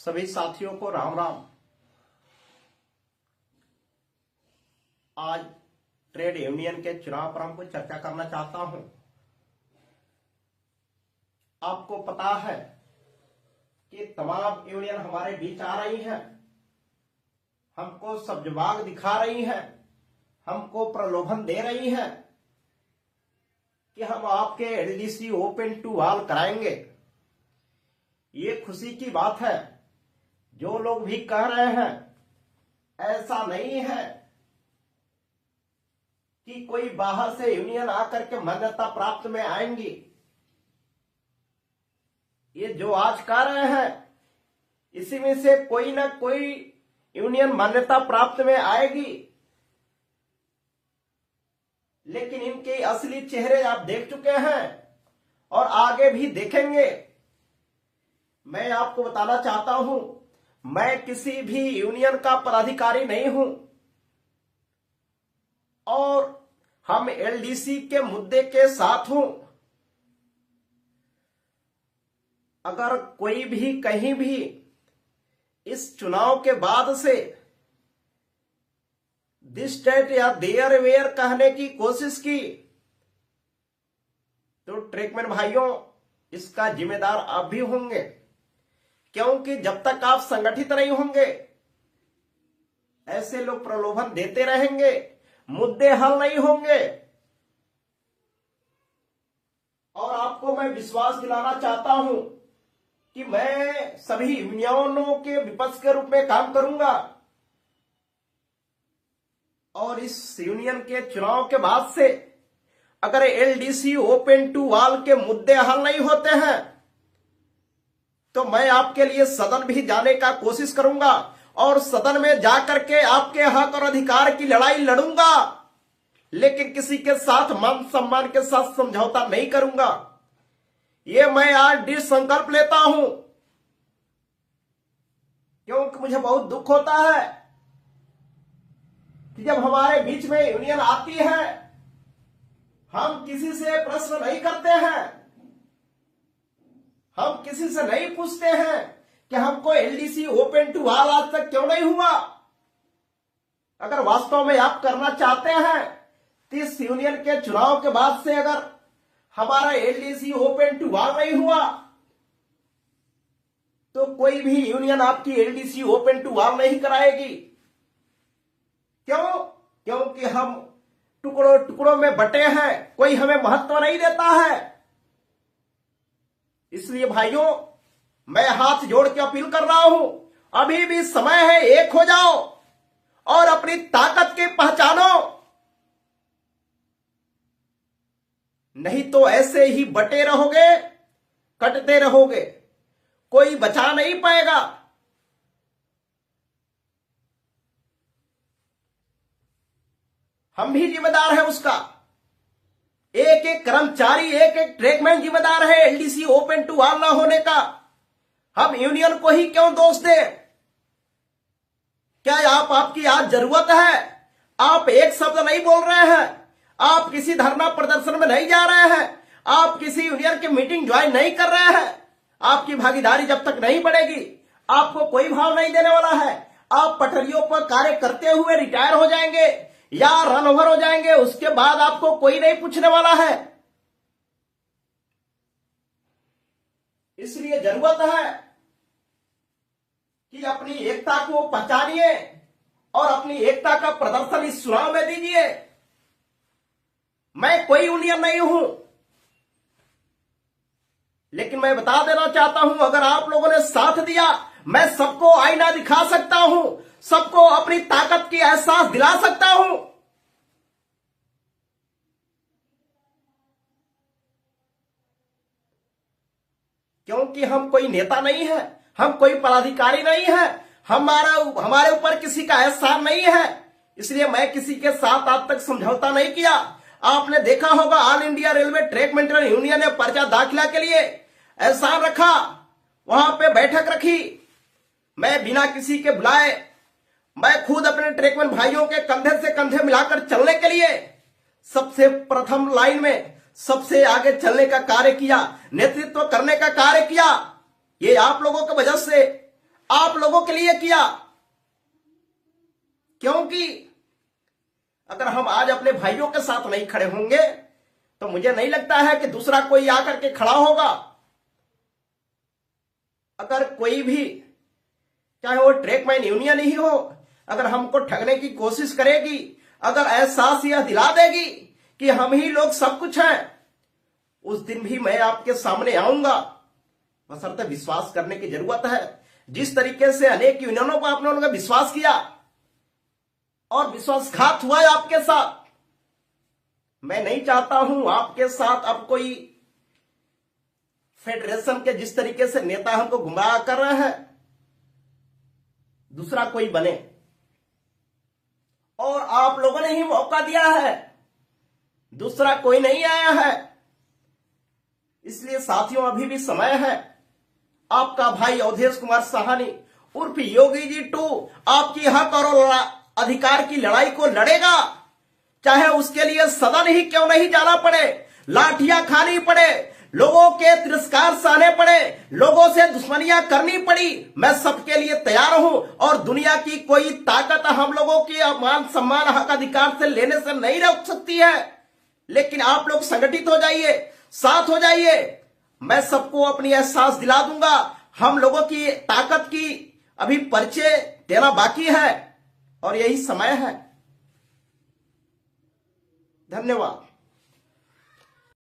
सभी साथियों को राम राम। आज ट्रेड यूनियन के चुनाव पर हम कुछ चर्चा करना चाहता हूं। आपको पता है कि तमाम यूनियन हमारे बीच आ रही हैं, हमको सब्जबाग दिखा रही हैं, हमको प्रलोभन दे रही हैं कि हम आपके एलडीसी ओपन टू ऑल कराएंगे। ये खुशी की बात है। जो लोग भी कह रहे हैं, ऐसा नहीं है कि कोई बाहर से यूनियन आकर के मान्यता प्राप्त में आएंगी। ये जो आज कह रहे हैं, इसी में से कोई ना कोई यूनियन मान्यता प्राप्त में आएगी, लेकिन इनके असली चेहरे आप देख चुके हैं और आगे भी देखेंगे। मैं आपको बताना चाहता हूं, मैं किसी भी यूनियन का पदाधिकारी नहीं हूं और हम एलडीसी के मुद्दे के साथ हूं। अगर कोई भी कहीं भी इस चुनाव के बाद से दिस डेट या देयर वेयर कहने की कोशिश की, तो ट्रेकमैन भाइयों, इसका जिम्मेदार आप भी होंगे, क्योंकि जब तक आप संगठित नहीं होंगे, ऐसे लोग प्रलोभन देते रहेंगे, मुद्दे हल नहीं होंगे। और आपको मैं विश्वास दिलाना चाहता हूं कि मैं सभी यूनियनों के विपक्ष के रूप में काम करूंगा और इस यूनियन के चुनाव के बाद से अगर एलडीसी ओपन टू ऑल के मुद्दे हल नहीं होते हैं, तो मैं आपके लिए सदन भी जाने का कोशिश करूंगा और सदन में जाकर के आपके हक और अधिकार की लड़ाई लड़ूंगा, लेकिन किसी के साथ मान सम्मान के साथ समझौता नहीं करूंगा। ये मैं आज दृढ़ संकल्प लेता हूं, क्योंकि मुझे बहुत दुख होता है कि जब हमारे बीच में यूनियन आती है, हम किसी से प्रश्न नहीं करते हैं, हम किसी से नहीं पूछते हैं कि हमको एलडीसी ओपन टू ऑल आज तक क्यों नहीं हुआ। अगर वास्तव में आप करना चाहते हैं, तो इस यूनियन के चुनाव के बाद से अगर हमारा एलडीसी ओपन टू ऑल नहीं हुआ, तो कोई भी यूनियन आपकी एलडीसी ओपन टू ऑल नहीं कराएगी। क्यों? क्योंकि हम टुकड़ों टुकड़ों में बटे हैं, कोई हमें महत्व नहीं देता है। इसलिए भाइयों, मैं हाथ जोड़ के अपील कर रहा हूं, अभी भी समय है, एक हो जाओ और अपनी ताकत की पहचानो। नहीं तो ऐसे ही बटे रहोगे, कटते रहोगे, कोई बचा नहीं पाएगा। हम भी जिम्मेदार है उसका। एक एक कर्मचारी, एक एक ट्रेकमैन जिम्मेदार है एलडीसी ओपन टू ऑल ना होने का। हम यूनियन को ही क्यों दोष दें? क्या आपकी आज जरूरत है? आप एक शब्द नहीं बोल रहे हैं, आप किसी धरना प्रदर्शन में नहीं जा रहे हैं, आप किसी यूनियन की मीटिंग ज्वाइन नहीं कर रहे हैं। आपकी भागीदारी जब तक नहीं बढ़ेगी, आपको कोई भाव नहीं देने वाला है। आप पटरियों पर कार्य करते हुए रिटायर हो जाएंगे या रन ओवर हो जाएंगे, उसके बाद आपको कोई नहीं पूछने वाला है। इसलिए जरूरत है कि अपनी एकता को पहचानिए और अपनी एकता का प्रदर्शन इस चुनाव में दीजिए। मैं कोई यूनियन नहीं हूं, लेकिन मैं बता देना चाहता हूं, अगर आप लोगों ने साथ दिया, मैं सबको आईना दिखा सकता हूं, सबको अपनी ताकत की एहसास दिला सकता हूं। क्योंकि हम कोई नेता नहीं है, हम कोई पदाधिकारी नहीं है, हमारे ऊपर किसी का एहसान नहीं है। इसलिए मैं किसी के साथ आज तक समझौता नहीं किया। आपने देखा होगा, all India railway track maintenance union ने पर्चा दाखिला के लिए एहसान रखा, वहां पे बैठक रखी। मैं बिना किसी के बुलाए, मैं खुद अपने ट्रेकमैन भाइयों के कंधे से कंधे मिलाकर चलने के लिए सबसे प्रथम लाइन में, सबसे आगे चलने का कार्य किया, नेतृत्व करने का कार्य किया। ये आप लोगों की वजह से लोगों के लिए किया, क्योंकि अगर हम आज अपने भाइयों के साथ नहीं खड़े होंगे तो मुझे नहीं लगता है कि दूसरा कोई आकर के खड़ा होगा। अगर कोई भी, चाहे वो ट्रेकमैन यूनियन ही हो, अगर हमको ठगने की कोशिश करेगी, अगर एहसास यह दिला देगी कि हम ही लोग सब कुछ हैं, उस दिन भी मैं आपके सामने आऊंगा। बशर्ते विश्वास करने की जरूरत है। जिस तरीके से अनेक यूनियनों पर आप लोगों ने विश्वास किया और विश्वासघात हुआ है आपके साथ, मैं नहीं चाहता हूं आपके साथ अब कोई फेडरेशन के जिस तरीके से नेता हमको गुमराह कर रहे हैं, दूसरा कोई बने। और आप लोगों ने ही मौका दिया है, दूसरा कोई नहीं आया है। इसलिए साथियों, अभी भी समय है। आपका भाई अवधेश कुमार साहनी उर्फ योगी जी 2 आपकी हक और अधिकार की लड़ाई को लड़ेगा, चाहे उसके लिए सदन ही क्यों नहीं जाना पड़े, लाठियां खानी पड़े, लोगों के तिरस्कार सहने पड़े, लोगों से दुश्मनियां करनी पड़ी, मैं सबके लिए तैयार हूं। और दुनिया की कोई ताकत हम लोगों के मान सम्मान हक अधिकार से लेने से नहीं रोक सकती है। लेकिन आप लोग संगठित हो जाइए, साथ हो जाइए। मैं सबको अपनी एहसास दिला दूंगा। हम लोगों की ताकत की अभी परिचय देना बाकी है और यही समय है। धन्यवाद।